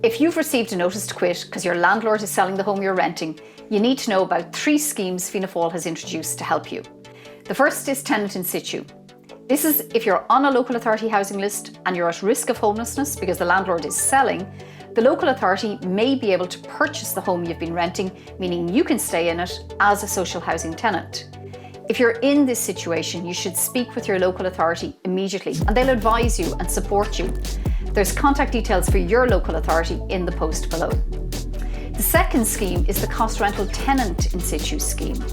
If you've received a notice to quit because your landlord is selling the home you're renting, you need to know about 3 schemes Fianna Fáil has introduced to help you. The first is tenant in situ. This is if you're on a local authority housing list and you're at risk of homelessness because the landlord is selling, the local authority may be able to purchase the home you've been renting, meaning you can stay in it as a social housing tenant. If you're in this situation, you should speak with your local authority immediately and they'll advise you and support you. There's contact details for your local authority in the post below. The second scheme is the cost rental tenant in situ scheme.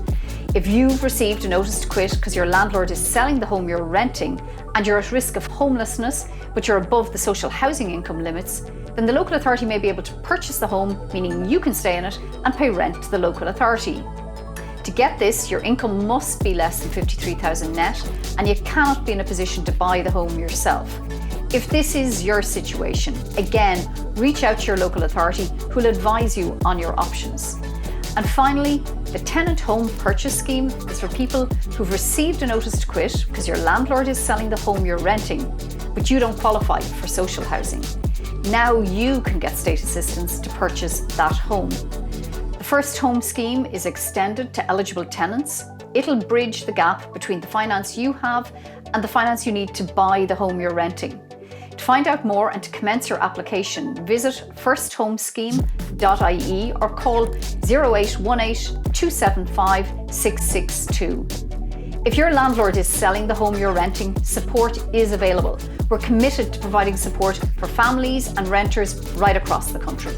If you've received a notice to quit because your landlord is selling the home you're renting and you're at risk of homelessness, but you're above the social housing income limits, then the local authority may be able to purchase the home, meaning you can stay in it and pay rent to the local authority. To get this, your income must be less than 53,000 net and you cannot be in a position to buy the home yourself. If this is your situation, again, reach out to your local authority who will advise you on your options. And finally, the tenant home purchase scheme is for people who've received a notice to quit because your landlord is selling the home you're renting, but you don't qualify for social housing. Now you can get state assistance to purchase that home. The first home scheme is extended to eligible tenants. It'll bridge the gap between the finance you have and the finance you need to buy the home you're renting. To find out more and to commence your application, visit firsthomesscheme.ie or call 0818 275 662. If your landlord is selling the home you're renting, support is available. We're committed to providing support for families and renters right across the country.